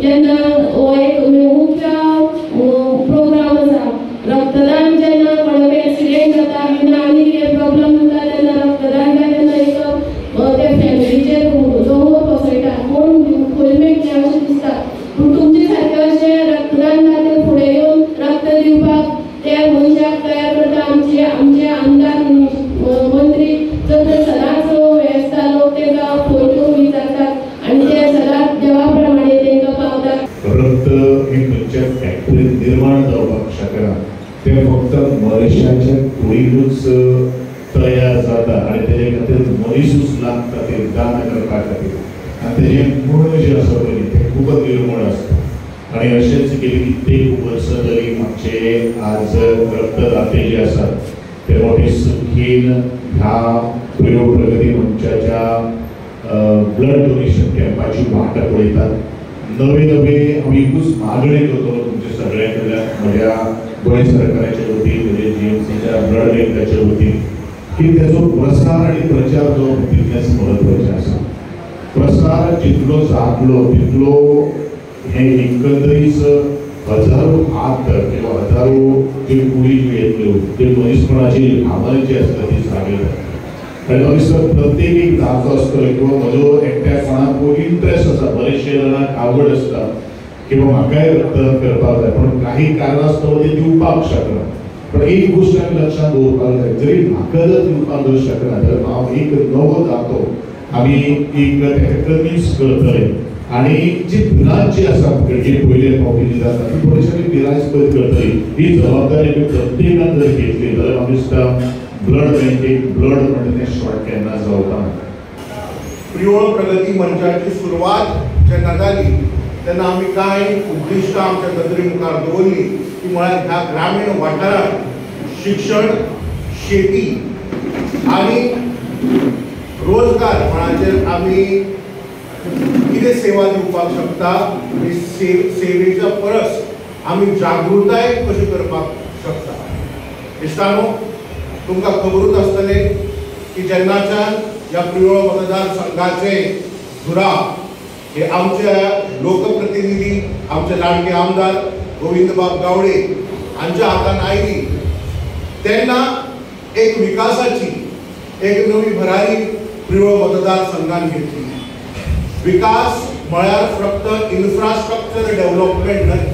जेन्ना हो एक मुख्य प्रोग्राम आसा रक्तदान जेन्ना कोणाक एक्सिडेंट जाता किंवा आनी कितें प्रॉब्लम जाता तेन्ना रक्तदान तेन्ना एक ते फॅमिलीचेर दोंगर बसयता कोण खोलमेक ना अशें दिसता पूण तुमचे सारके अशें रक्तदान खातीर फुडें येवन रक्त दिवपाक त्या मनशाक तयार करता आमचे आमदार मंत्री जर सदांच हे आसता लोक तांकां फोन करून विचारतात आनी ते सदांच देवा प्रमाणे तांकां पावतात। रक्त हे खंयच्या फॅक्टरीत निर्माण जावपाक शकना ते फक्त मनशाच्या कुडींतूच तयार जाता आनी तेजे खातीर मनीसूच लागता ते दान करपा खातीर आनी तेजें मूळ जें आसा पळय तें खूब निर्मळ आसता आनी अशेंच गेली कित्येक वर्सां जालीं आमचे आज रक्तदाते जे आसात ते मोठी संख्येन ह्या प्रियो प्रगती मंचाच्या ब्लड डोनेशन कॅम्पाची वाट पळयतात। नवे नवे हांव एकूच मागणी करतलो तुमच्या सगळ्यां कडल्यान म्हज्या गोंय सरकाराच्या वतीन म्हणजे जीएमसीच्या ब्लड बँकाच्या वतीन की तेजो प्रसार आनी प्रचार जो तितलेच म्हत्वाचे आसा। प्रसार जितलो जातलो तितलो हे एकंदरीत हजारो हात किंवा हजारो जे कुडी येतल्यो ते मनीसपणाची भावना जी आसता ती जागेतात आनी दिसता प्रत्येक एक जाचो आसतलो किंवा म्हजो एकट्या कोणाकूय इंट्रस्ट आसा बरेचशे जाणांक आवड आसता किंवा म्हाकाय रक्तदान करपाक जाय पण काही कारणास्तव ते दिवपाक शकना पण एक गोष्ट आमी लक्षांत दवरपाक जाय जरी म्हाका जर दिवपाक जर शकना जाल्यार हांव एक नवो जातो आमी एक तेका कन्विन्स करतले आनी जी भिरांत जी आसा जे पयले फावटी जी जाता ती थोडीशी आमी भिरांत पयस करतली ही जबाबदारी आमी प्रत्येकान जर घेतली जाल्यार म्हाका दिसता ब्लड बँकेक ब्लड म्हणटा तें शॉर्ट केन्ना जावपा ना। प्रियो प्रगती मंचाची सुरवात जेन्ना जाली तेन्ना आमी कांय उद्दिश्टां आमच्या नदरे मुखार दवरली की म्हळ्यार ह्या ग्रामीण वाठारांत शिक्षण शेती आनी रोजगार म्हणाचेर आमी कितें सेवा दिवपाक शकता आनी सेवेच्या परस आमी जागृताय कशी करपाक शकता। इश्टानो तुमकां खबरूच आसतलें की जेन्नाच्यान ह्या प्रियो मतदारसंघाचे धुरा हे आमचे लोकप्रतिनिधी आमचे लाडके आमदार गोविंदबाब गावडे हांच्या हातान आयली तेन्ना एक विकासाची एक नवी भरारी प्रियो मतदारसंघान घेतली। विकास म्हळ्यार फक्त इन्फ्रास्ट्रक्चर डेव्हलपमेंट न्हय,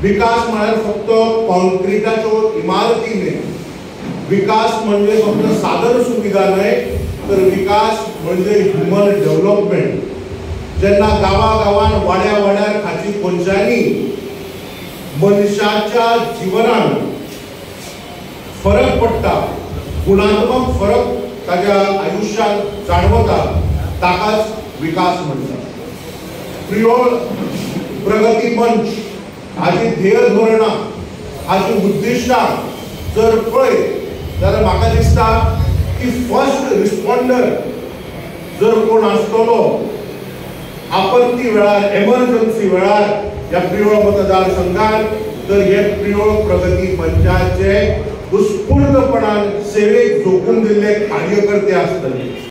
विकास म्हळ्यार फक्त कॉन्क्रिटाच्यो इमारती न्हय, विकास म्हणजे फक्त साधन सुविधा न्हय तर विकास म्हणजे ह्युमन डेव्हलपमेंट। जेन्ना गांवागांवान वाड्या वाड्यार खाची पंचायती मनशाच्या जिवनान फरक पडटा गुणात्मक फरक ताच्या आयुष्यात जाणवता ताकाच विकास म्हणटात। प्रियो प्रगती मंच हाची ध्येय धोरणां हाची उद्दिश्टां जर पळयत जाल्यार म्हाका दिसता की फर्स्ट रिस्पॉन्डर जर कोण आसतलो आपत्ती वेळार एमर्जन्सी वेळार ह्या प्रियो मतदारसंघात तर हे प्रियो प्रगती मंचाचे उत्स्फूर्तपणान सेवेक झोकून दिल्ले कार्यकर्ते आसतले।